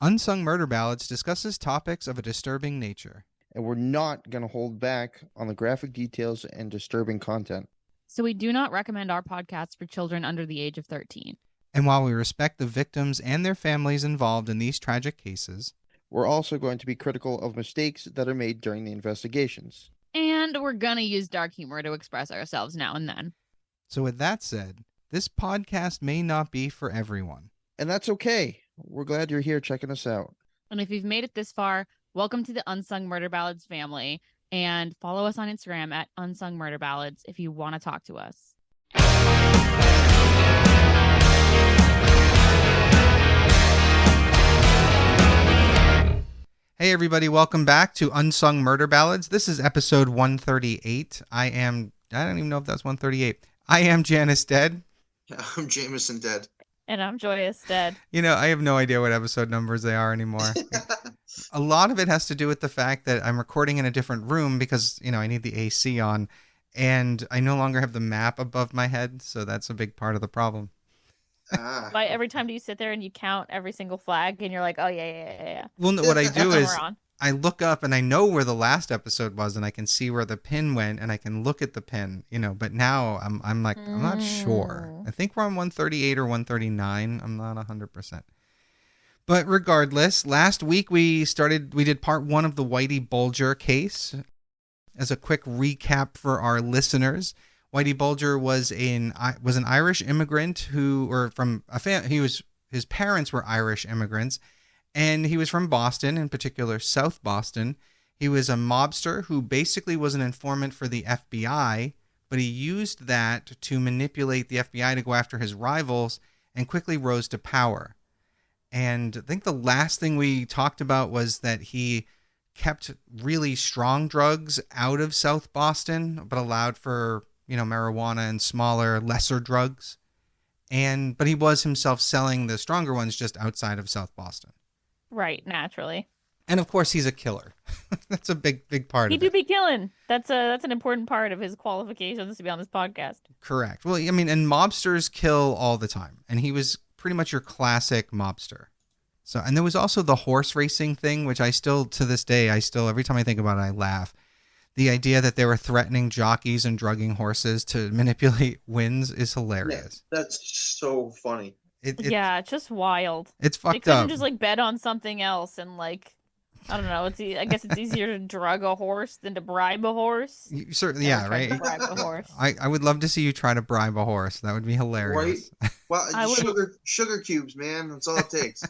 Unsung Murder Ballads discusses topics of a disturbing nature. And we're not going to hold back on the graphic details and disturbing content. So we do not recommend our podcast for children under the age of 13. And while we respect the victims and their families involved in these tragic cases, we're also going to be critical of mistakes that are made during the investigations. And we're going to use dark humor to express ourselves now and then. So with that said, this podcast may not be for everyone. And that's okay. We're glad you're here checking us out. And if you've made it this far, welcome to the Unsung Murder Ballads family. And follow us on Instagram at Unsung Murder Ballads if you want to talk to us. Hey everybody, welcome back to Unsung Murder Ballads. This is episode 138. I don't even know if that's 138. I am Janus dead. I'm Jameson dead. And I'm Joyous dead. You know, I have no idea what episode numbers they are anymore. A lot of it has to do with the fact that I'm recording in a different room because, I need the AC on, and I no longer have the map above my head, so that's a big part of the problem. By every time do you sit there and you count every single flag and you're like, oh, yeah. Well, what I do is I look up and I know where the last episode was and I can see where the pin went and I can look at the pin, but now I'm like, I'm not sure. I think we're on 138 or 139. I'm not 100%. But regardless, last week we did part 1 of the Whitey Bulger case. As a quick recap for our listeners, Whitey Bulger was an Irish immigrant his parents were Irish immigrants, and he was from Boston, in particular South Boston. He was a mobster who basically was an informant for the FBI, but he used that to manipulate the FBI to go after his rivals and quickly rose to power. And I think the last thing we talked about was that he kept really strong drugs out of South Boston, but allowed for marijuana and smaller, lesser drugs. But he was himself selling the stronger ones just outside of South Boston. Right, naturally. And of course, he's a killer. That's a big part of it. He do be killing. That's an important part of his qualifications to be on this podcast. Correct. Well, and mobsters kill all the time. And he was pretty much your classic mobster. So, and there was also the horse racing thing, which I still, to this day, every time I think about it, I laugh. The idea that they were threatening jockeys and drugging horses to manipulate wins is hilarious. Yeah, that's so funny. It's just wild. It's fucked up. They couldn't just bet on something else and I don't know. I guess it's easier to drug a horse than to bribe a horse. Certainly, yeah, right. Bribe a horse. I would love to see you try to bribe a horse. That would be hilarious. Right? Well, sugar cubes, man. That's all it takes.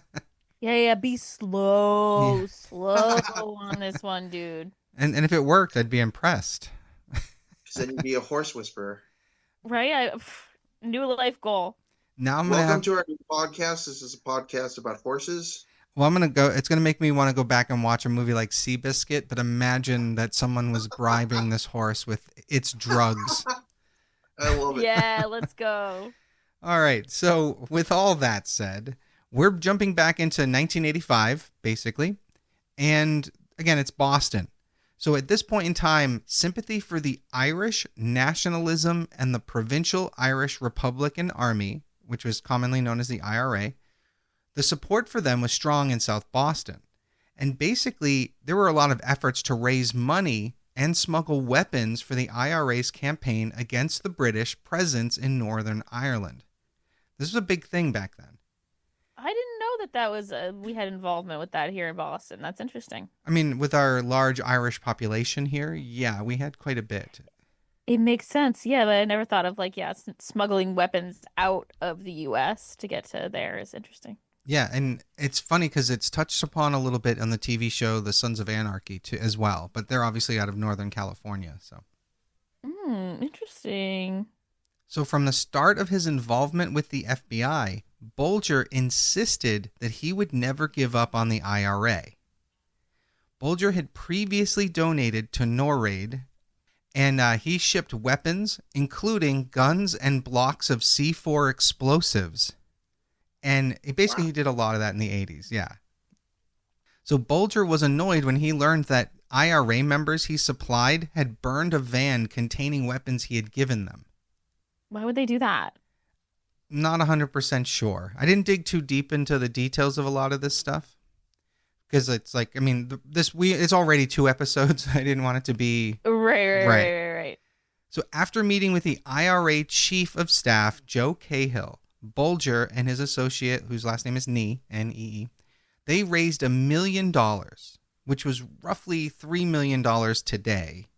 Yeah. Be slow on this one, dude. And if it worked, I'd be impressed. Because then you'd be a horse whisperer. Right? New life goal. Now Welcome to our new podcast. This is a podcast about horses. Well, it's going to make me want to go back and watch a movie like Seabiscuit, but imagine that someone was bribing this horse with its drugs. I love it. Yeah, let's go. All right. So with all that said, we're jumping back into 1985, basically. And again, it's Boston. So at this point in time, sympathy for the Irish nationalism and the Provincial Irish Republican Army, which was commonly known as the IRA, the support for them was strong in South Boston. And basically, there were a lot of efforts to raise money and smuggle weapons for the IRA's campaign against the British presence in Northern Ireland. This was a big thing back then. I didn't know that was we had involvement with that here in Boston. That's interesting. With our large Irish population here, yeah, we had quite a bit. It makes sense, yeah, but I never thought of smuggling weapons out of the U.S. to get to there is interesting. Yeah, and it's funny because it's touched upon a little bit on the TV show The Sons of Anarchy too, as well, but they're obviously out of Northern California, so. Interesting. So from the start of his involvement with the FBI, Bulger insisted that he would never give up on the IRA. Bulger had previously donated to NORAID, and he shipped weapons, including guns and blocks of C4 explosives. And he did a lot of that in the 80s, yeah. So Bulger was annoyed when he learned that IRA members he supplied had burned a van containing weapons he had given them. Why would they do that? Not 100% sure. I didn't dig too deep into the details of a lot of this stuff. because it's like, I mean, it's already 2 episodes. I didn't want it to be Right. So after meeting with the IRA Chief of Staff, Joe Cahill, Bulger and his associate, whose last name is Nee, N-E-E, they raised $1 million, which was roughly $3 million today,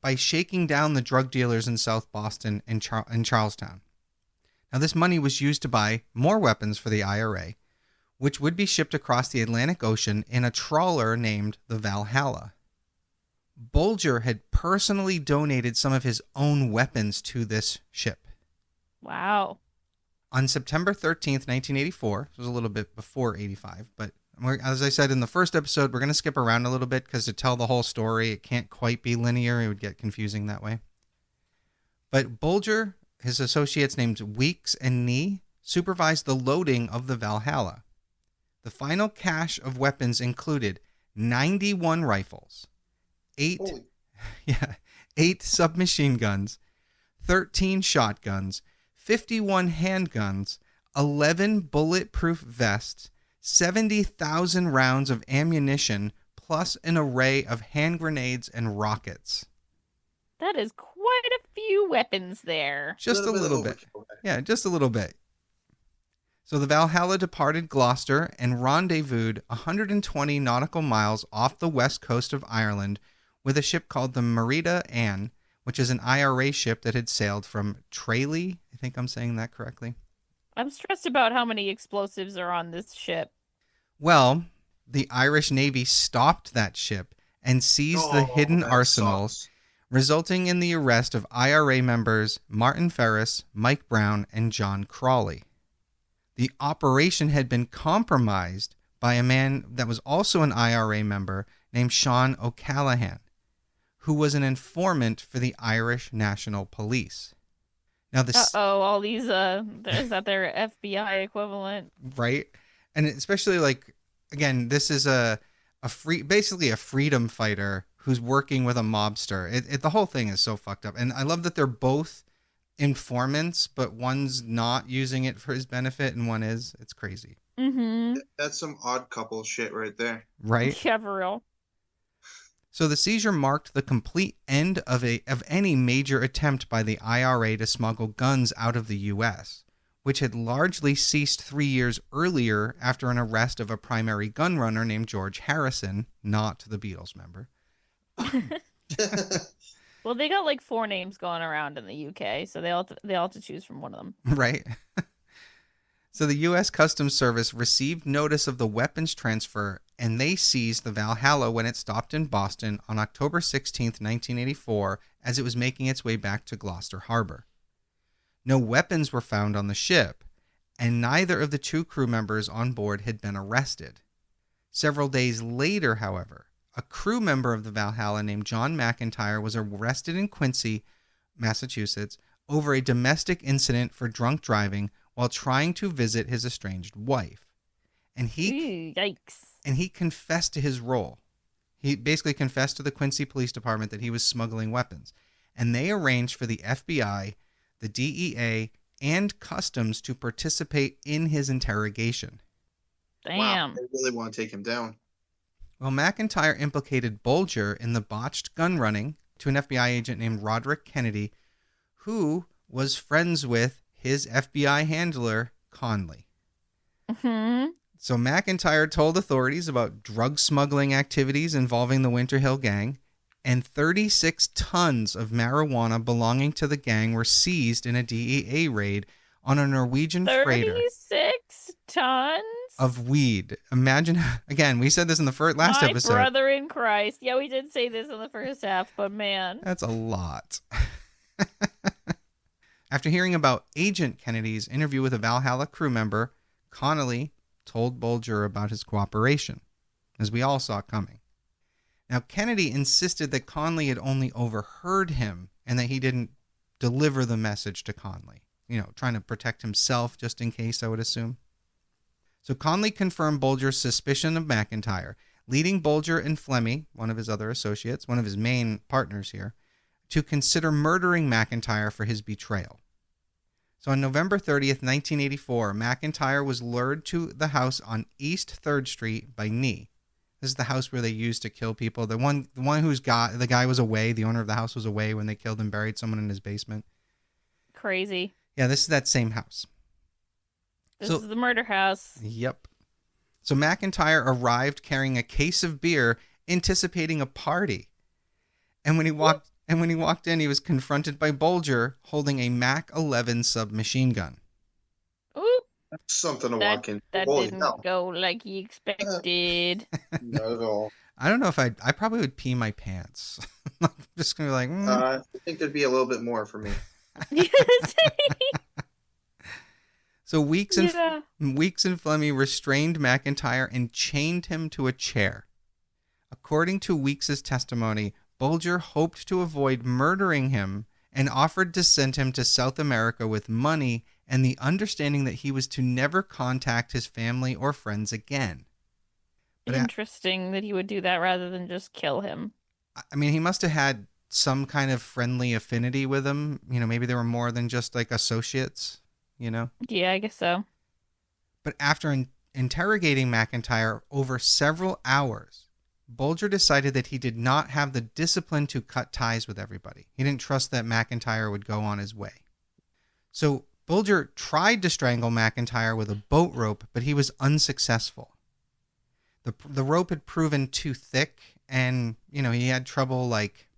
by shaking down the drug dealers in South Boston and Charlestown. Now, this money was used to buy more weapons for the IRA, which would be shipped across the Atlantic Ocean in a trawler named the Valhalla. Bulger had personally donated some of his own weapons to this ship. Wow. On September 13th, 1984, it was a little bit before 85, but as I said in the first episode, we're going to skip around a little bit because to tell the whole story, it can't quite be linear. It would get confusing that way. But Bulger, his associates named Weeks and Nee, supervised the loading of the Valhalla. The final cache of weapons included 91 rifles, 8 submachine guns, 13 shotguns, 51 handguns, 11 bulletproof vests, 70,000 rounds of ammunition, plus an array of hand grenades and rockets. That is quite a few weapons there. Just a little bit. Yeah, just a little bit. So the Valhalla departed Gloucester and rendezvoused 120 nautical miles off the west coast of Ireland with a ship called the Merida Ann, which is an IRA ship that had sailed from Tralee. I think I'm saying that correctly. I'm stressed about how many explosives are on this ship. Well, the Irish Navy stopped that ship and seized the hidden arsenal, resulting in the arrest of IRA members Martin Ferris, Mike Brown, and John Crawley. The operation had been compromised by a man that was also an IRA member named Sean O'Callaghan, who was an informant for the Irish National Police. Now this all these is that their FBI equivalent? Right? And especially again, this is basically a freedom fighter who's working with a mobster. The whole thing is so fucked up. And I love that they're both informants, but one's not using it for his benefit and one is. It's crazy. Mm-hmm. That's some odd couple shit right there. Right? Yeah, for real. So the seizure marked the complete end of any major attempt by the IRA to smuggle guns out of the U.S., which had largely ceased 3 years earlier after an arrest of a primary gun runner named George Harrison, not the Beatles member. Well, they got 4 names going around in the UK, so they all have to choose from one of them. Right. So the U.S. Customs Service received notice of the weapons transfer, and they seized the Valhalla when it stopped in Boston on October 16th, 1984, as it was making its way back to Gloucester Harbor. No weapons were found on the ship, and neither of the 2 crew members on board had been arrested. Several days later, however, a crew member of the Valhalla named John McIntyre was arrested in Quincy, Massachusetts, over a domestic incident for drunk driving while trying to visit his estranged wife. And yikes. And he confessed to his role. He basically confessed to the Quincy Police Department that he was smuggling weapons. And they arranged for the FBI, the DEA, and Customs to participate in his interrogation. Damn. Wow, they really want to take him down. Well, McIntyre implicated Bulger in the botched gun running to an FBI agent named Roderick Kennedy, who was friends with his FBI handler, Conley. Mm-hmm. So McIntyre told authorities about drug smuggling activities involving the Winter Hill Gang, and 36 tons of marijuana belonging to the gang were seized in a DEA raid on a Norwegian freighter. 36 tons? Of weed. Imagine, again, we said this in the last episode. My brother in Christ. Yeah, we did say this in the first half, but man. That's a lot. After hearing about Agent Kennedy's interview with a Valhalla crew member, Connolly told Bulger about his cooperation, as we all saw coming. Now, Kennedy insisted that Conley had only overheard him and that he didn't deliver the message to Conley. Trying to protect himself just in case, I would assume. So Conley confirmed Bulger's suspicion of McIntyre, leading Bulger and Flemmy, one of his other associates, one of his main partners here, to consider murdering McIntyre for his betrayal. So on November 30th, 1984, McIntyre was lured to the house on East 3rd Street by Nee. This is the house where they used to kill people. The one the guy was away. The owner of the house was away when they killed and buried someone in his basement. Crazy. Yeah, this is that same house. This is the murder house. Yep. So McIntyre arrived carrying a case of beer, anticipating a party. And when he walked in, he was confronted by Bulger holding a Mac 11 submachine gun. Ooh, Something to walk in. that Holy didn't hell. go like he expected. Not at all. I don't know if I probably would pee my pants. I'm just gonna be like, I think there'd be a little bit more for me. Yes. So Weeks and Yeah. Flemmy restrained McIntyre and chained him to a chair. According to Weeks' testimony, Bulger hoped to avoid murdering him and offered to send him to South America with money and the understanding that he was to never contact his family or friends again. But Interesting that he would do that rather than just kill him. I mean, he must have had some kind of friendly affinity with him. You know, maybe they were more than just like associates, you know? Yeah, I guess so. But after interrogating McIntyre over several hours, Bulger decided that he did not have the discipline to cut ties with everybody. He didn't trust that McIntyre would go on his way. So Bulger tried to strangle McIntyre with a boat rope, but he was unsuccessful. The rope had proven too thick, and he had trouble, like,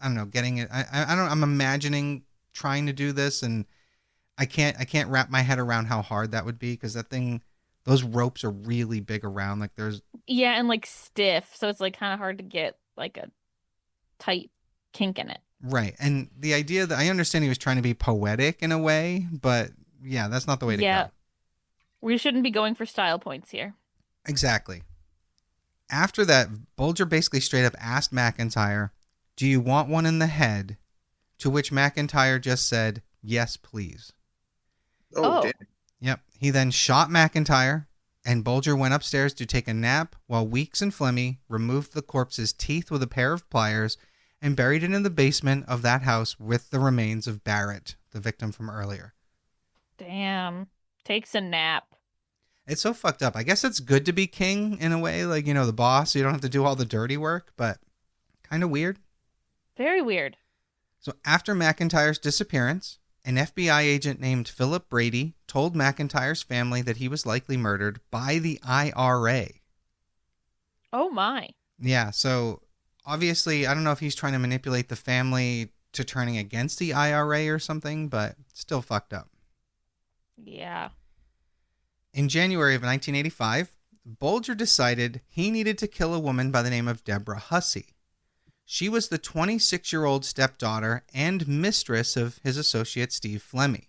I don't know, getting it. I'm imagining trying to do this, and I can't wrap my head around how hard that would be, because those ropes are really big around. Like Yeah, and like stiff, so it's like kind of hard to get like a tight kink in it. Right. And the idea that I understand he was trying to be poetic in a way, but yeah, that's not the way to go. We shouldn't be going for style points here. Exactly. After that, Bulger basically straight up asked McIntyre, "Do you want one in the head?" To which McIntyre just said, "Yes, please." Oh. Damn. Yep. He then shot McIntyre, and Bulger went upstairs to take a nap while Weeks and Flemmy removed the corpse's teeth with a pair of pliers and buried it in the basement of that house with the remains of Barrett, the victim from earlier. Damn. Takes a nap. It's so fucked up. I guess it's good to be king in a way, like, the boss. You don't have to do all the dirty work, but kind of weird. Very weird. So after McIntyre's disappearance, an FBI agent named Philip Brady told McIntyre's family that he was likely murdered by the IRA. Oh my. Yeah, so obviously, I don't know if he's trying to manipulate the family to turning against the IRA or something, but still fucked up. Yeah. In January of 1985, Bulger decided he needed to kill a woman by the name of Deborah Hussey. She was the 26-year-old stepdaughter and mistress of his associate Steve Flemmy.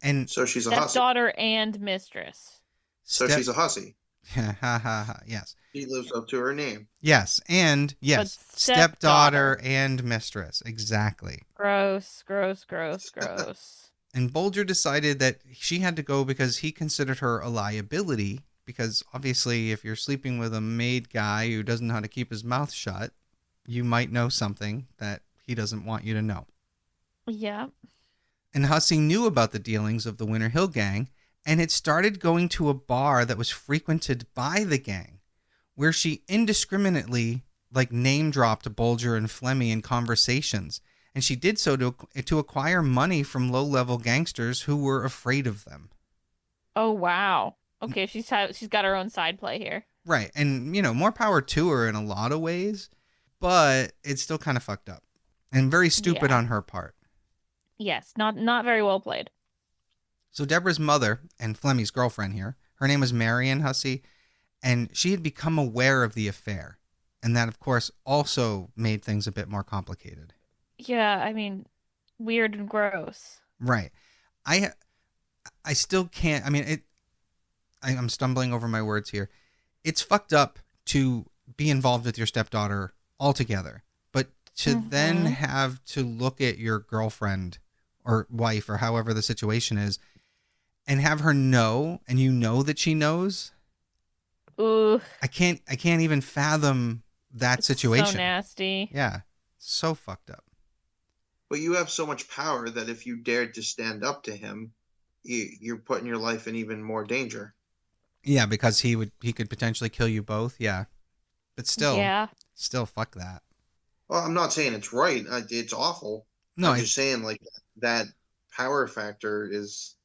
And So she's a hussy. Stepdaughter and mistress. So she's a hussy. Ha ha ha. Yes. She lives up to her name. Yes. And yes, But stepdaughter and mistress. Exactly. Gross, gross, gross, gross. And Bulger decided that she had to go because he considered her a liability. Because obviously, if you're sleeping with a maid guy who doesn't know how to keep his mouth shut, you might know something that he doesn't want you to know. Yeah. And Hussey knew about the dealings of the Winter Hill Gang and had started going to a bar that was frequented by the gang, where she indiscriminately name dropped Bulger and Flemmy in conversations. And she did so to acquire money from low-level gangsters who were afraid of them. Oh wow. Okay, she's got her own side play here. Right. And, more power to her in a lot of ways, but it's still kind of fucked up and very stupid on her part. Yes, not very well played. So Deborah's mother and Flemmy's girlfriend here, her name was Marion Hussey, and she had become aware of the affair. And that, of course, also made things a bit more complicated. Yeah, I mean, weird and gross. Right. I still can't, I'm stumbling over my words here. It's fucked up to be involved with your stepdaughter altogether, but to then have to look at your girlfriend or wife or however the situation is and have her know, and that she knows. Ooh. I can't even fathom that situation. So nasty. Yeah. So fucked up. But you have so much power that if you dared to stand up to him, you're putting your life in even more danger. Yeah, because he could potentially kill you both. Yeah, but still, Yeah. fuck that. Well, I'm not saying it's right. It's awful. No, I'm just saying like that power factor is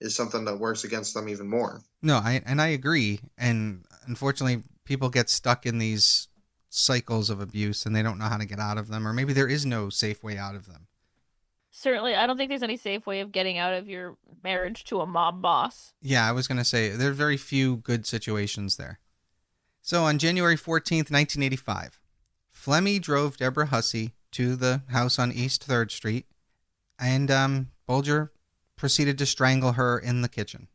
something that works against them even more. No, I agree. And unfortunately, people get stuck in these cycles of abuse and they don't know how to get out of them, or maybe there is no safe way out of them. Certainly, I don't think there's any safe way of getting out of your marriage to a mob boss. Yeah, I was going to say there are very few good situations there. So on January 14th, 1985, Flemmy drove Deborah Hussey to the house on East 3rd Street, and Bulger proceeded to strangle her in the kitchen.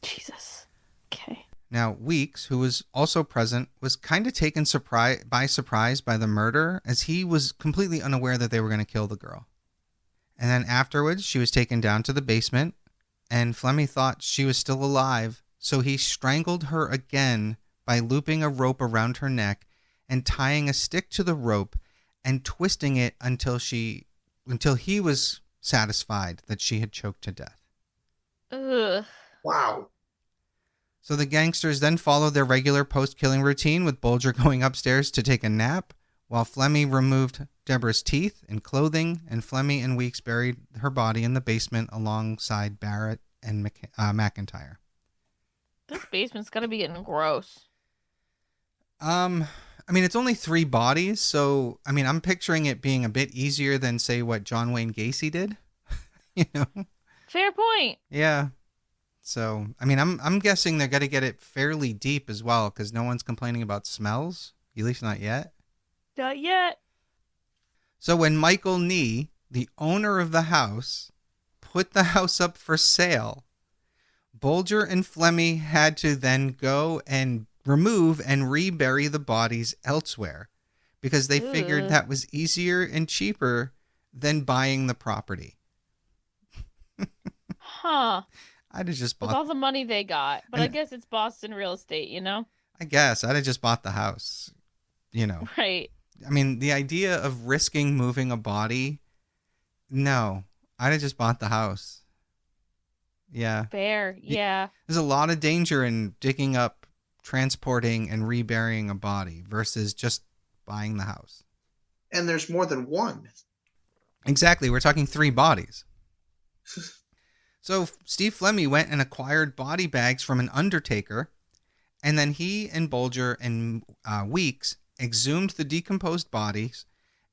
Jesus. Okay. Now, Weeks, who was also present, was kind of taken by surprise by the murder, as he was completely unaware that they were going to kill the girl. And then afterwards, she was taken down to the basement, and Flemmy thought she was still alive, so he strangled her again by looping a rope around her neck and tying a stick to the rope and twisting it until he was satisfied that she had choked to death. Ugh. Wow. So the gangsters then followed their regular post-killing routine, with Bulger going upstairs to take a nap, while Flemmy removed Deborah's teeth and clothing, and Flemmy and Weeks buried her body in the basement alongside Barrett and McIntyre. This basement's gotta be getting gross. I mean, it's only 3 bodies, so, I mean, I'm picturing it being a bit easier than, say, what John Wayne Gacy did. You know? Fair point. Yeah. So, I mean, I'm guessing they're going to get it fairly deep as well, because no one's complaining about smells, at least not yet. Not yet. So when Michael Nee, the owner of the house, put the house up for sale, Bulger and Flemmy had to then go and remove and rebury the bodies elsewhere, because they figured Ugh. that was easier and cheaper than buying the property. Huh. I'd have just With all bought. the money they got. But And- I guess it's Boston real estate, you know? I guess I'd have just bought the house. You know, Right. I mean, the idea of risking moving a body, no, I'd have just bought the house. Yeah. Fair. Yeah. There's a lot of danger in digging up, transporting, and reburying a body versus just buying the house. And there's more than one. Exactly. We're talking 3 bodies. So Steve Flemmy went and acquired body bags from an undertaker, and then he and Bulger and Weeks exhumed the decomposed bodies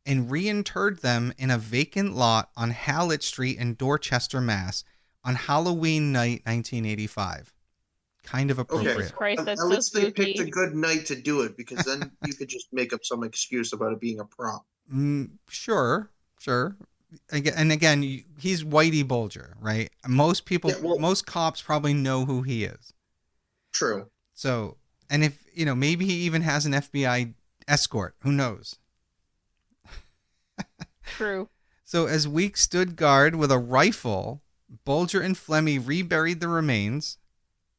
and reinterred them in a vacant lot on Hallett Street in Dorchester, Mass. on Halloween night 1985. Kind of appropriate. Jesus Christ, that's At so least they picked a spooky. good night to do it, because then you could just make up some excuse about it being a prop. Sure. And again, he's Whitey Bulger, right? Most people, Yeah, well- most cops probably know who he is. True. So, and if, maybe he even has an FBI escort. Who knows? True. So as Weeks stood guard with a rifle, Bulger and Flemmy reburied the remains.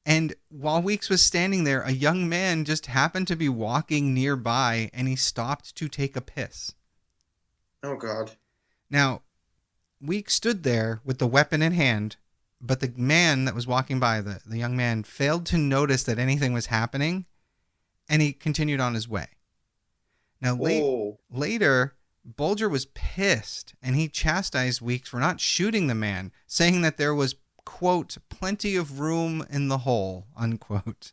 And while Weeks was standing there, a young man just happened to be walking nearby, and he stopped to take a piss. Oh, God. Now, Weeks stood there with the weapon in hand, but the man that was walking by, the young man, failed to notice that anything was happening, and he continued on his way. Now, Whoa. later, Bulger was pissed, and he chastised Weeks for not shooting the man, saying that there was, quote, plenty of room in the hole, unquote.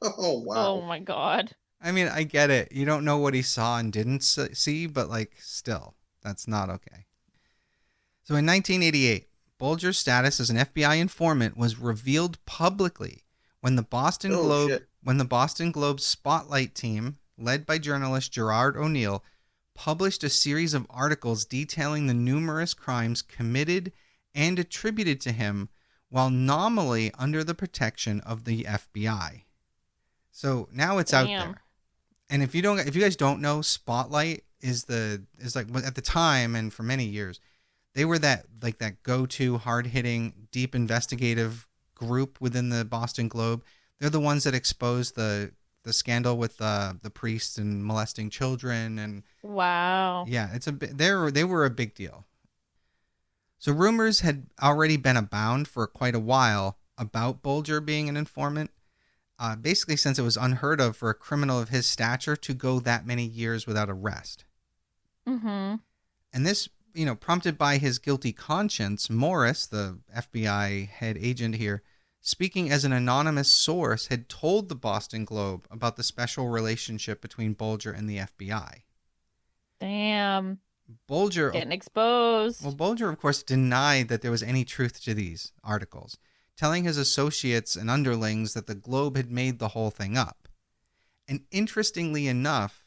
Oh, wow. Oh my God. I mean, I get it. You don't know what he saw and didn't see, but, still, that's not okay. So in 1988, Bulger's status as an FBI informant was revealed publicly when the Boston Oh, Globe, shit. when the Boston Globe Spotlight team, led by journalist Gerard O'Neill, published a series of articles detailing the numerous crimes committed and attributed to him while nominally under the protection of the FBI. So now it's out Damn. there. And if you guys don't know, Spotlight is like at the time and for many years, they were that go-to hard-hitting, deep investigative group within the Boston Globe. They're the ones that exposed the the scandal with the priests and molesting children, and Wow. yeah, they were a big deal. So rumors had already been abound for quite a while about Bulger being an informant, basically since it was unheard of for a criminal of his stature to go that many years without arrest. Mm-hmm. And this, prompted by his guilty conscience, Morris, the FBI head agent here, speaking as an anonymous source, had told the Boston Globe about the special relationship between Bulger and the FBI. Damn. Bulger, Getting exposed. Well, Bulger, of course, denied that there was any truth to these articles, telling his associates and underlings that the Globe had made the whole thing up. And interestingly enough,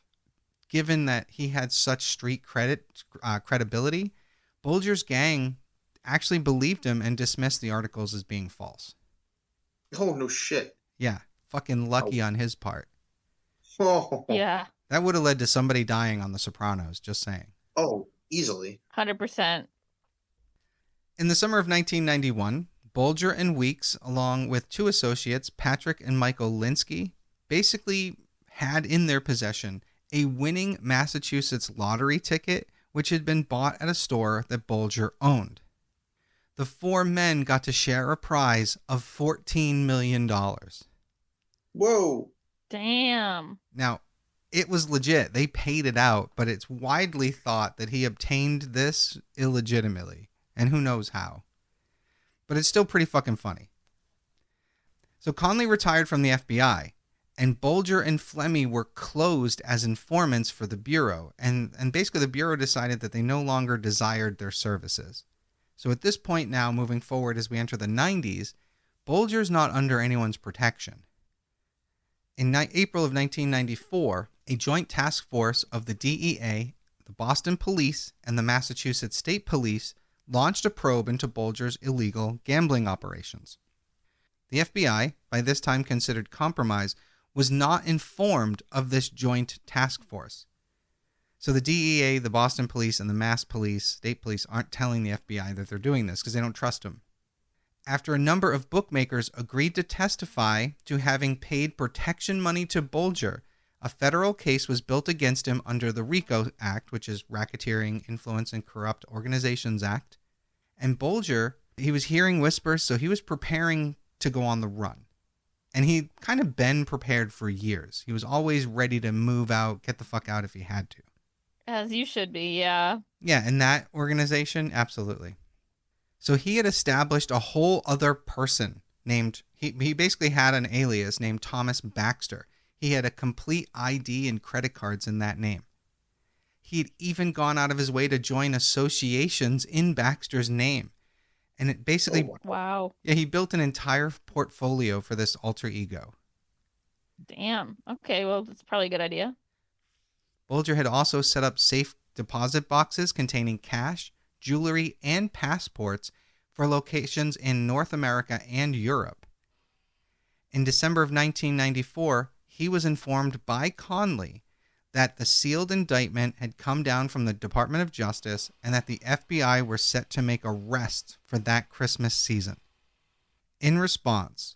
given that he had such street credibility, Bulger's gang actually believed him and dismissed the articles as being false. Oh, no shit. Yeah, fucking lucky on his part. Oh. Yeah. That would have led to somebody dying on The Sopranos, just saying. Oh, easily. 100%. In the summer of 1991, Bulger and Weeks, along with two associates, Patrick and Michael Linsky, basically had in their possession a winning Massachusetts lottery ticket, which had been bought at a store that Bulger owned. The four men got to share a prize of $14 million. Whoa. Damn. Now, it was legit. They paid it out, but it's widely thought that he obtained this illegitimately, and who knows how. But it's still pretty fucking funny. So Conley retired from the FBI, and Bulger and Flemmy were closed as informants for the Bureau, and basically the Bureau decided that they no longer desired their services. So at this point now, moving forward as we enter the 90s, Bulger's not under anyone's protection. In April of 1994, a joint task force of the DEA, the Boston Police, and the Massachusetts State Police launched a probe into Bulger's illegal gambling operations. The FBI, by this time considered compromised, was not informed of this joint task force. So the DEA, the Boston Police, and the Mass Police, State Police, aren't telling the FBI that they're doing this because they don't trust them. After a number of bookmakers agreed to testify to having paid protection money to Bulger, a federal case was built against him under the RICO Act, which is Racketeering, Influence, and Corrupt Organizations Act. And Bulger, he was hearing whispers, so he was preparing to go on the run. And he'd kind of been prepared for years. He was always ready to move out, get the fuck out if he had to. As you should be, yeah. Yeah, in that organization, absolutely. So he had established a whole other person named, he basically had an alias named Thomas Baxter. He had a complete ID and credit cards in that name. He had even gone out of his way to join associations in Baxter's name. And it basically, Wow. Yeah, he built an entire portfolio for this alter ego. Damn. Okay, well, that's probably a good idea. Bulger had also set up safe deposit boxes containing cash, jewelry, and passports for locations in North America and Europe. In December of 1994, he was informed by Conley that the sealed indictment had come down from the Department of Justice and that the FBI were set to make arrests for that Christmas season. In response,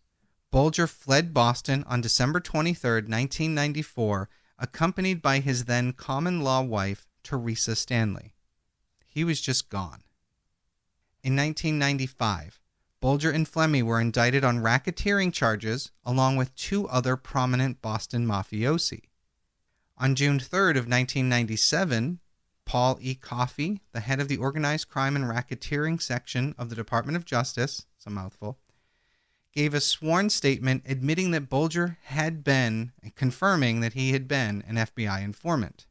Bulger fled Boston on December 23, 1994, accompanied by his then common-law wife, Teresa Stanley. He was just gone. In 1995, Bulger and Flemmy were indicted on racketeering charges along with two other prominent Boston mafiosi. On June 3rd of 1997, Paul E. Coffey, the head of the Organized Crime and Racketeering Section of the Department of Justice, it's a mouthful, gave a sworn statement admitting that Bulger had been, confirming that he had been an FBI informant.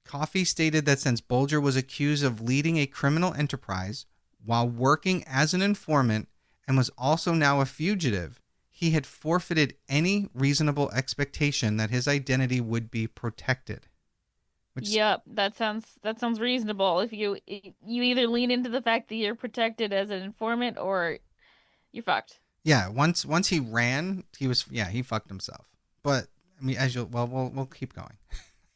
Coffey stated that since Bulger was accused of leading a criminal enterprise while working as an informant and was also now a fugitive, he had forfeited any reasonable expectation that his identity would be protected. Yep, that sounds reasonable. If you either lean into the fact that you're protected as an informant or you're fucked. Yeah, once he ran, he fucked himself. But I mean, we'll keep going.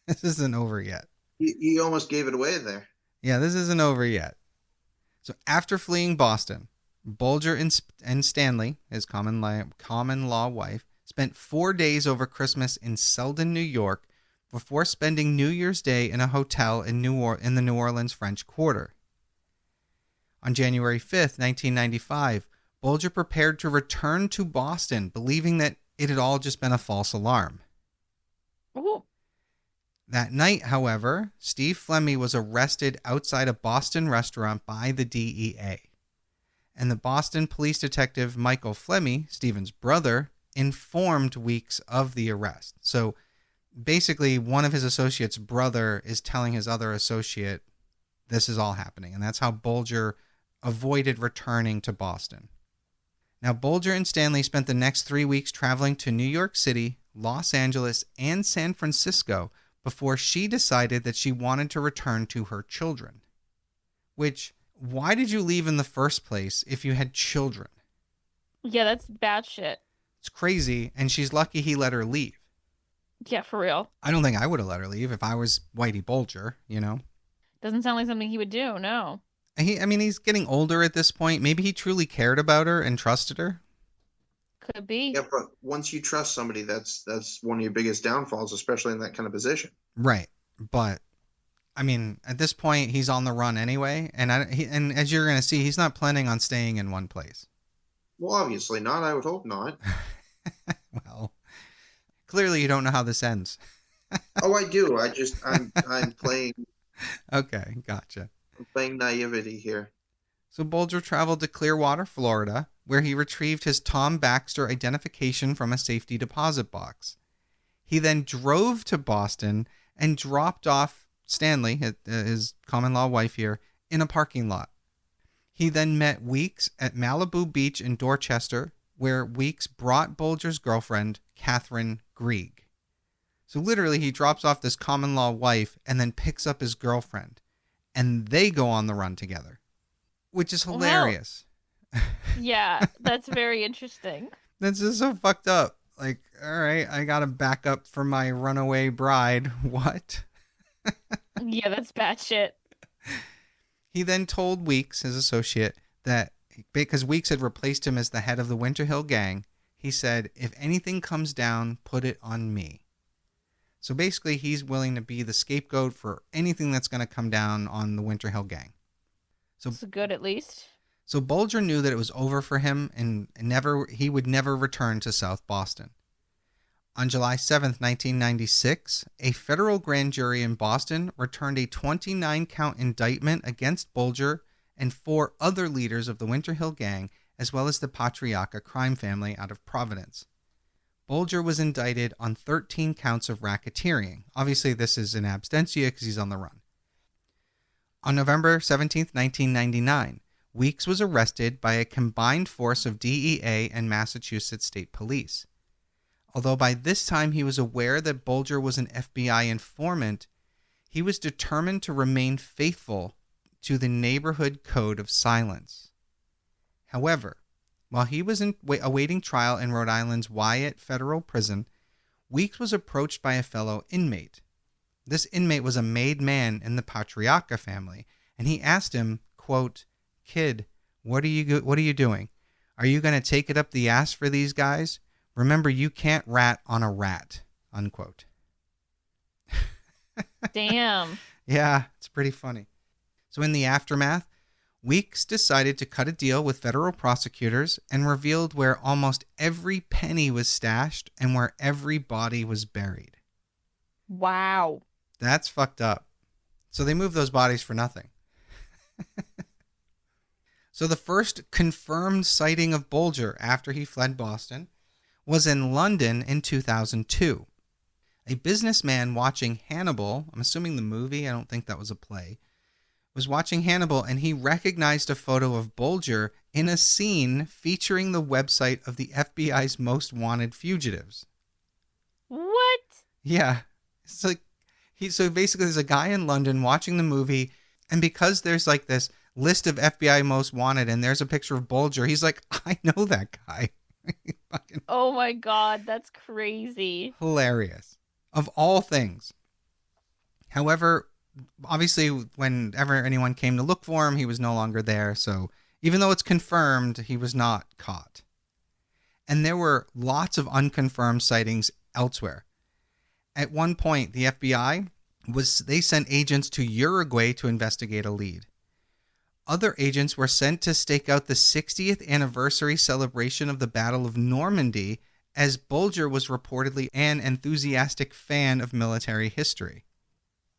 This isn't over yet. You almost gave it away there. Yeah, this isn't over yet. So after fleeing Boston, Bulger and Stanley, his common law wife, spent 4 days over Christmas in Selden, New York, before spending New Year's Day in a hotel in the New Orleans French Quarter. On January 5th, 1995, Bulger prepared to return to Boston, believing that it had all just been a false alarm. Ooh. That night, however, Steve Flemmi was arrested outside a Boston restaurant by the DEA. And the Boston police detective Michael Flemmi, Stephen's brother, informed Weeks of the arrest. So basically, one of his associates' brother is telling his other associate this is all happening. And that's how Bulger avoided returning to Boston. Now, Bulger and Stanley spent the next 3 weeks traveling to New York City, Los Angeles, and San Francisco before she decided that she wanted to return to her children. Which, why did you leave in the first place if you had children? Yeah, that's bad shit. It's crazy, and she's lucky he let her leave. Yeah, for real. I don't think I would have let her leave if I was Whitey Bulger, you know? Doesn't sound like something he would do, no. He's getting older at this point. Maybe he truly cared about her and trusted her. Could be. Yeah, but once you trust somebody, that's one of your biggest downfalls, especially in that kind of position. Right. But, at this point, he's on the run anyway. And as you're going to see, he's not planning on staying in one place. Well, obviously not. I would hope not. Well, clearly you don't know how this ends. Oh, I do. I'm playing. Okay, gotcha. I'm playing naivety here. So Bulger traveled to Clearwater, Florida, where he retrieved his Tom Baxter identification from a safety deposit box. He then drove to Boston and dropped off Stanley, his common-law wife here, in a parking lot. He then met Weeks at Malibu Beach in Dorchester, where Weeks brought Bulger's girlfriend, Catherine Grieg. So literally, he drops off this common-law wife and then picks up his girlfriend. And they go on the run together, which is hilarious. Yeah, that's very interesting. That's just so fucked up. Like, all right, I got to back up for my runaway bride. What? Yeah, that's bad shit. He then told Weeks, his associate, that because Weeks had replaced him as the head of the Winter Hill Gang, he said, if anything comes down, put it on me. So basically, he's willing to be the scapegoat for anything that's going to come down on the Winter Hill Gang. So it's good, at least. So Bulger knew that it was over for him and he would never return to South Boston. On July 7th, 1996, a federal grand jury in Boston returned a 29-count indictment against Bulger and 4 other leaders of the Winter Hill Gang, as well as the Patriarca crime family out of Providence. Bulger was indicted on 13 counts of racketeering. Obviously, this is in absentia because he's on the run. On November 17th, 1999, Weeks was arrested by a combined force of DEA and Massachusetts State Police. Although by this time he was aware that Bulger was an FBI informant, he was determined to remain faithful to the neighborhood code of silence. However, while he was awaiting trial in Rhode Island's Wyatt Federal Prison, Weeks was approached by a fellow inmate. This inmate was a made man in the Patriarca family, and he asked him, quote, "Kid, what are you doing? Are you going to take it up the ass for these guys? Remember, you can't rat on a rat," unquote. Damn. Yeah, it's pretty funny. So in the aftermath, Weeks decided to cut a deal with federal prosecutors and revealed where almost every penny was stashed and where every body was buried. Wow. That's fucked up. So they moved those bodies for nothing. So the first confirmed sighting of Bulger after he fled Boston was in London in 2002. A businessman watching Hannibal, I'm assuming the movie, I don't think that was a play, was watching Hannibal and he recognized a photo of Bulger in a scene featuring the website of the FBI's most wanted fugitives. What? Yeah. It's like so basically there's a guy in London watching the movie, and because there's like this list of FBI most wanted and there's a picture of Bulger, he's like, I know that guy. Fucking Oh my god, that's crazy. hilarious. Of all things. However, obviously, whenever anyone came to look for him, he was no longer there. So even though it's confirmed, he was not caught. And there were lots of unconfirmed sightings elsewhere. At one point, the FBI they sent agents to Uruguay to investigate a lead. Other agents were sent to stake out the 60th anniversary celebration of the Battle of Normandy, as Bulger was reportedly an enthusiastic fan of military history.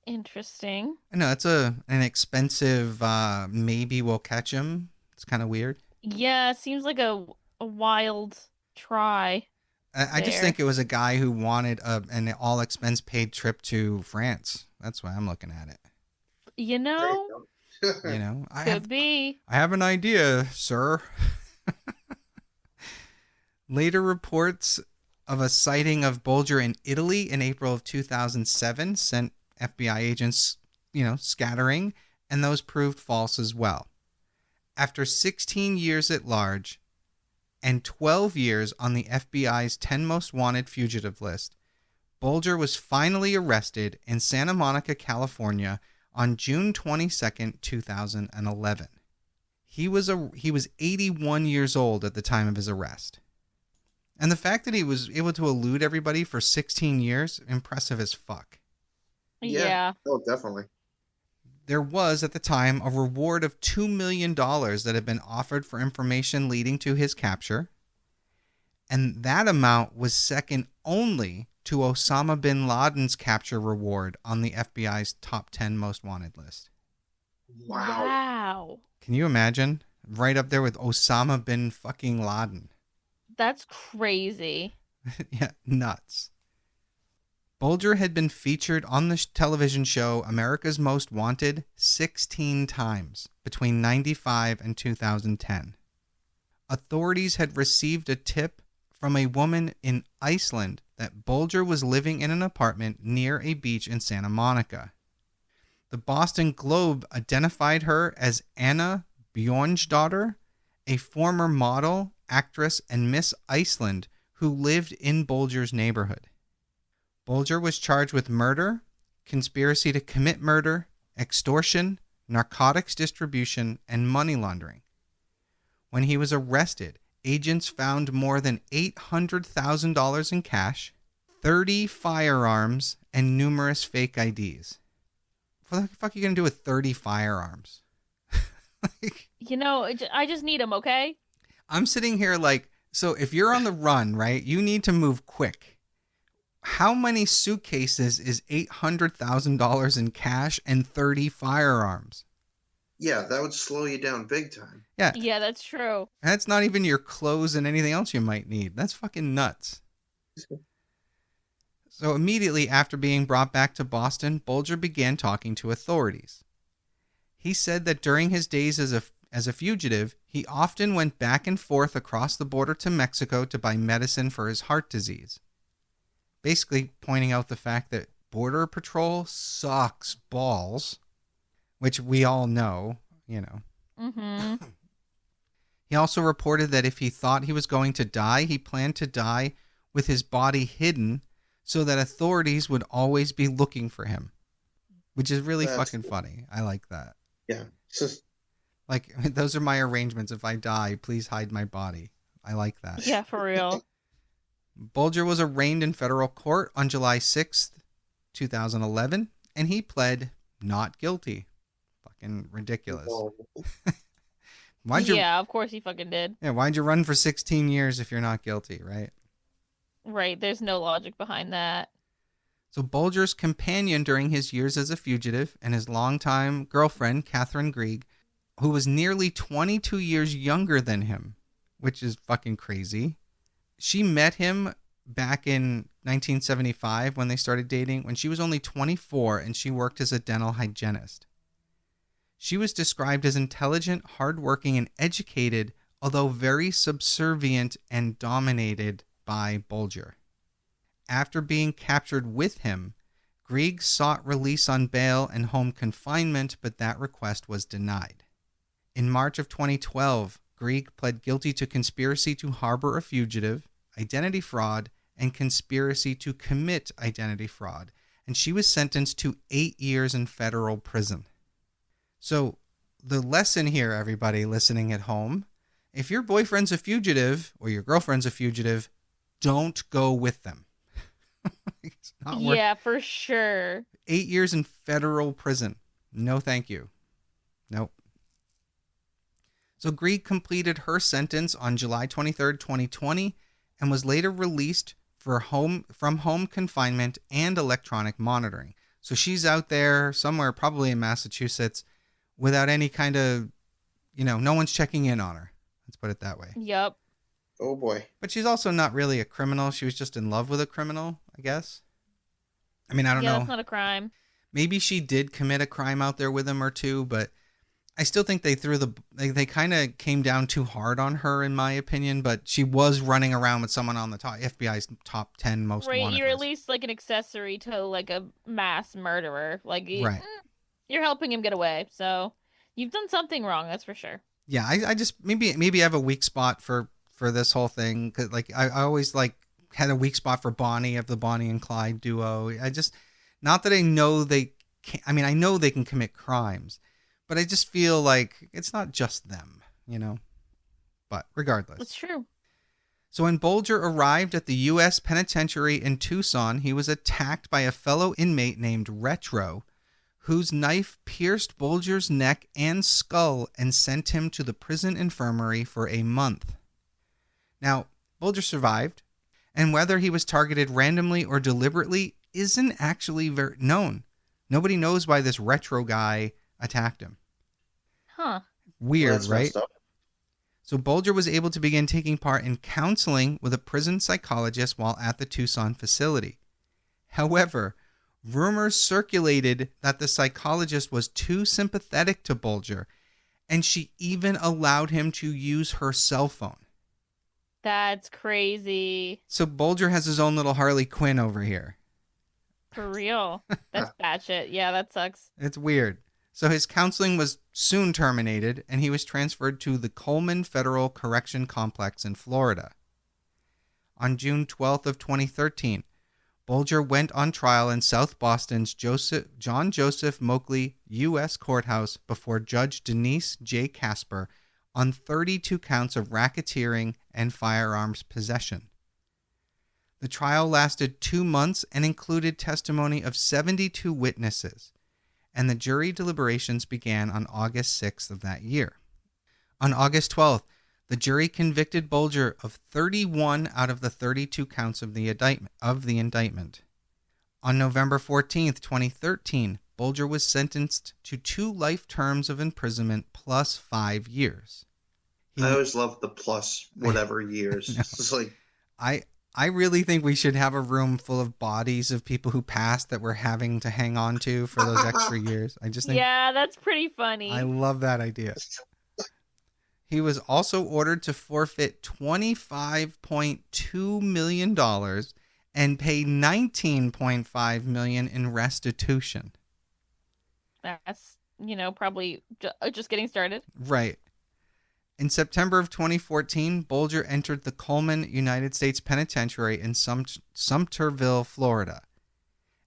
Interesting. I know, it's an expensive, maybe we'll catch him. It's kind of weird. Yeah, seems like a wild try. I just there. think it was a guy who wanted an all-expense-paid trip to France. That's why I'm looking at it. You know, You know, could be. I have an idea, sir. Later reports of a sighting of Bulger in Italy in April of 2007 sent FBI agents, scattering, and those proved false as well. After 16 years at large and 12 years on the FBI's 10 most wanted fugitive list, Bulger was finally arrested in Santa Monica, California on June 22nd, 2011. He was 81 years old at the time of his arrest. And the fact that he was able to elude everybody for 16 years, impressive as fuck. Yeah. Oh, definitely. There was, at the time, a reward of $2 million that had been offered for information leading to his capture. And that amount was second only to Osama bin Laden's capture reward on the FBI's top 10 most wanted list. Wow. Can you imagine? Right up there with Osama bin fucking Laden. That's crazy. Yeah, nuts. Bulger had been featured on the television show America's Most Wanted 16 times between 1995 and 2010. Authorities had received a tip from a woman in Iceland that Bulger was living in an apartment near a beach in Santa Monica. The Boston Globe identified her as Anna Bjornsdottir, a former model, actress, and Miss Iceland who lived in Bulger's neighborhood. Bulger was charged with murder, conspiracy to commit murder, extortion, narcotics distribution, and money laundering. When he was arrested, agents found more than $800,000 in cash, 30 firearms, and numerous fake IDs. What the fuck are you going to do with 30 firearms? I just need them, okay? I'm sitting here like, so if you're on the run, right, you need to move quick. How many suitcases is $800,000 in cash and 30 firearms? Yeah, that would slow you down big time. Yeah. Yeah, that's true. And that's not even your clothes and anything else you might need. That's fucking nuts. So immediately after being brought back to Boston, Bulger began talking to authorities. He said that during his days as a fugitive, he often went back and forth across the border to Mexico to buy medicine for his heart disease. Basically pointing out the fact that Border Patrol sucks balls, which we all know, Mm-hmm. He also reported that if he thought he was going to die, he planned to die with his body hidden so that authorities would always be looking for him, which is really fucking funny. I like that. Yeah. It's just, like, those are my arrangements. If I die, please hide my body. I like that. Yeah, for real. Bulger was arraigned in federal court on July 6th, 2011, and he pled not guilty. Fucking ridiculous. Yeah, of course he fucking did. Yeah, why'd you run for 16 years if you're not guilty, right? Right, there's no logic behind that. So Bulger's companion during his years as a fugitive and his longtime girlfriend, Catherine Grieg, who was nearly 22 years younger than him, which is fucking crazy. She met him back in 1975 when they started dating, when she was only 24 and she worked as a dental hygienist. She was described as intelligent, hardworking, and educated, although very subservient and dominated by Bulger. After being captured with him, Grieg sought release on bail and home confinement, but that request was denied. In March of 2012, Grieg pled guilty to conspiracy to harbor a fugitive, identity fraud, and conspiracy to commit identity fraud, and she was sentenced to 8 years in federal prison. So the lesson here, everybody listening at home, if your boyfriend's a fugitive or your girlfriend's a fugitive, don't go with them. It's not worth Yeah, for sure. 8 years in federal prison. No, thank you. Nope. So Grieg completed her sentence on July 23rd, 2020, and was later released from home confinement and electronic monitoring. So she's out there somewhere, probably in Massachusetts, without any kind of, no one's checking in on her. Let's put it that way. Yep. Oh boy. But she's also not really a criminal. She was just in love with a criminal, I guess. I mean, I don't know. Yeah, that's not a crime. Maybe she did commit a crime out there with him or two, but I still think they they kind of came down too hard on her, in my opinion. But she was running around with someone on the FBI's top 10 most wanted Right, you're list. at least like an accessory to like a mass murderer. Like, Right. You're helping him get away, so you've done something wrong. That's for sure. Yeah, I just maybe I have a weak spot for this whole thing. 'Cause, like, I always had a weak spot for Bonnie, of the Bonnie and Clyde duo. I just, not that I know they can, I mean, I know they can commit crimes, but I just feel like it's not just them, But regardless. It's true. So when Bulger arrived at the U.S. Penitentiary in Tucson, he was attacked by a fellow inmate named Retro, whose knife pierced Bulger's neck and skull and sent him to the prison infirmary for a month. Now, Bulger survived, and whether he was targeted randomly or deliberately isn't actually known. Nobody knows why this Retro guy attacked him. Huh. Weird, That's right? messed up. So Bulger was able to begin taking part in counseling with a prison psychologist while at the Tucson facility. However, rumors circulated that the psychologist was too sympathetic to Bulger, and she even allowed him to use her cell phone. That's crazy. So Bulger has his own little Harley Quinn over here. For real. That's batshit. Yeah, that sucks. It's weird. So his counseling was soon terminated, and he was transferred to the Coleman Federal Correction Complex in Florida. On June 12th of 2013, Bulger went on trial in South Boston's John Joseph Moakley U.S. Courthouse before Judge Denise J. Casper on 32 counts of racketeering and firearms possession. The trial lasted 2 months and included testimony of 72 witnesses, and the jury deliberations began on August 6th of that year. On August 12th, the jury convicted Bulger of 31 out of the 32 counts of the indictment. On November 14th, 2013, Bulger was sentenced to 2 life terms of imprisonment plus 5 years. I always loved the plus whatever years. It's like, I really think we should have a room full of bodies of people who passed that we're having to hang on to for those extra years. I just think, Yeah, that's pretty funny. I love that idea. He was also ordered to forfeit $25.2 million and pay $19.5 million in restitution. That's, probably just getting started. Right. In September of 2014, Bulger entered the Coleman United States Penitentiary in Sumterville, Florida.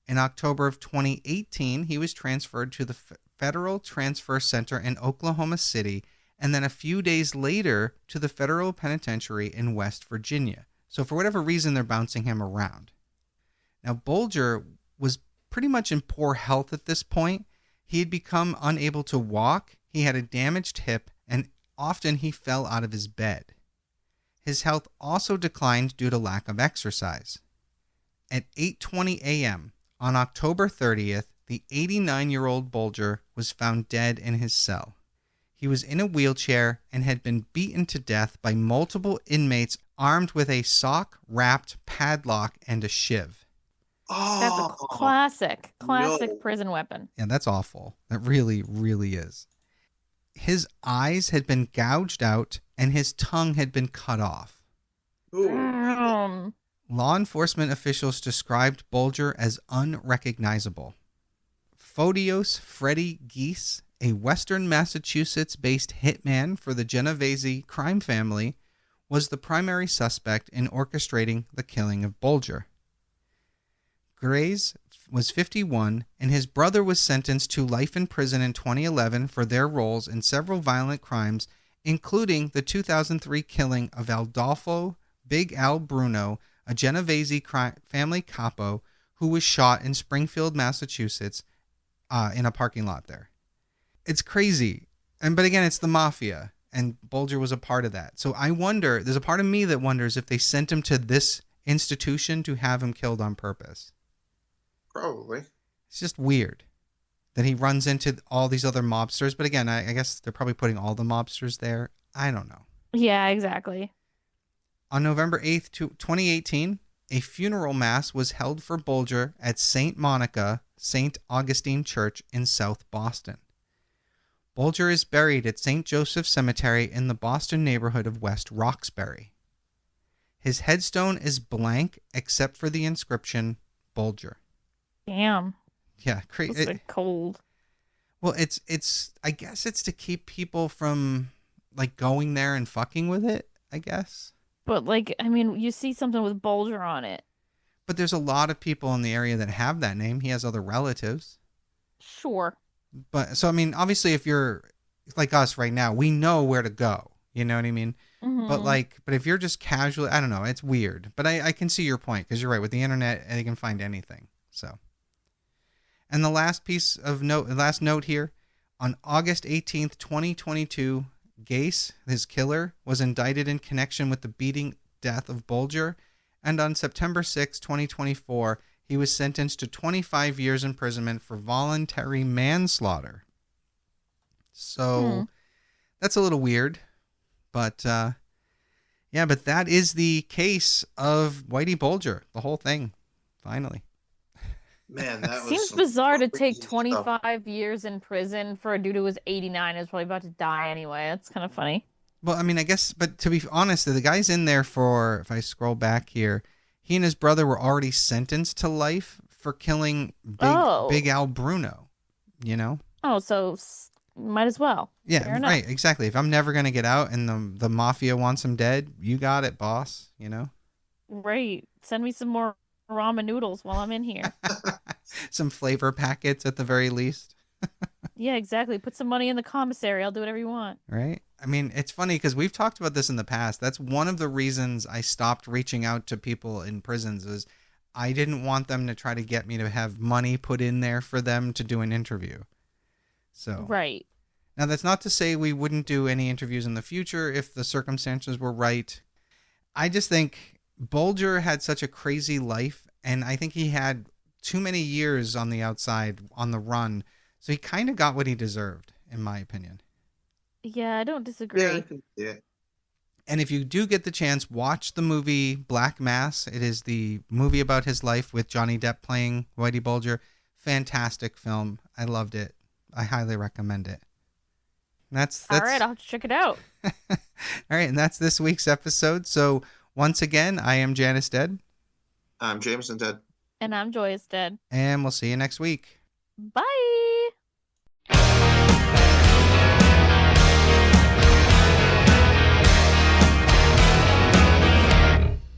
In October of 2018, he was transferred to the Federal Transfer Center in Oklahoma City, and then a few days later to the Federal Penitentiary in West Virginia. So for whatever reason, they're bouncing him around. Now, Bulger was pretty much in poor health at this point. He had become unable to walk, he had a damaged hip, and often he fell out of his bed. His health also declined due to lack of exercise. At 8:20 a.m. on October 30th, the 89-year-old Bulger was found dead in his cell. He was in a wheelchair and had been beaten to death by multiple inmates armed with a sock-wrapped padlock and a shiv. That's a oh, classic no. prison weapon. Yeah, that's awful. That really, really is. His eyes had been gouged out and his tongue had been cut off. Ooh. Law enforcement officials described Bulger as unrecognizable. Photios Freddy Geese, a Western Massachusetts-based hitman for the Genovese crime family, was the primary suspect in orchestrating the killing of Bulger. Grays was 51, and his brother was sentenced to life in prison in 2011 for their roles in several violent crimes, including the 2003 killing of Adolfo Big Al Bruno, a Genovese family capo who was shot in Springfield, Massachusetts, in a parking lot there. It's crazy. But again, it's the mafia, and Bulger was a part of that. So I wonder, there's a part of me that wonders if they sent him to this institution to have him killed on purpose. Probably. It's just weird that he runs into all these other mobsters. But again, I guess they're probably putting all the mobsters there. I don't know. Yeah, exactly. On November 8th, 2018, a funeral mass was held for Bulger at St. Monica, St. Augustine Church in South Boston. Bulger is buried at St. Joseph Cemetery in the Boston neighborhood of West Roxbury. His headstone is blank except for the inscription, Bulger. Damn. Yeah, It's like cold. Well, it's I guess it's to keep people from like going there and fucking with it, I guess. But like, I mean, you see something with Bulger on it. But there's a lot of people in the area that have that name. He has other relatives. Sure. But so I mean, obviously if you're like us right now, we know where to go. You know what I mean? Mm-hmm. But if you're just casually, I don't know, it's weird. But I can see your point because you're right. With the internet, they can find anything. So. And the last note here, on August 18th, 2022, Gase, his killer, was indicted in connection with the beating death of Bulger, and on September 6, 2024, he was sentenced to 25 years imprisonment for voluntary manslaughter. So that's a little weird, but yeah, but that is the case of Whitey Bulger, the whole thing, finally. Man, that was Seems some bizarre to crazy take stuff. 25 years in prison for a dude who was 89 and was probably about to die anyway. That's kind of funny. Well, I mean, I guess, but to be honest, the guy's in there for, if I scroll back here, he and his brother were already sentenced to life for killing Big Al Bruno, you know? Oh, so might as well. Yeah, Fair enough. right, exactly. If I'm never going to get out and the mafia wants him dead, you got it, boss, you know? Right. Send me some more ramen noodles while I'm in here. Some flavor packets at the very least. Yeah, exactly. Put some money in the commissary. I'll do whatever you want. Right? I mean, it's funny because we've talked about this in the past. That's one of the reasons I stopped reaching out to people in prisons is I didn't want them to try to get me to have money put in there for them to do an interview. So Right. Now, that's not to say we wouldn't do any interviews in the future if the circumstances were right. I just think Bulger had such a crazy life, and I think he had too many years on the outside, on the run, so he kind of got what he deserved, in my opinion. Yeah, I don't disagree. Yeah, I can see it. And if you do get the chance, watch the movie Black Mass. It is the movie about his life with Johnny Depp playing Whitey Bulger. Fantastic film. I loved it. I highly recommend it. That's All right, I'll have to check it out. All right, and that's this week's episode. So once again, I am Janus Dead. I'm Jameson Dead. And I'm Joyous Dead. And we'll see you next week. Bye.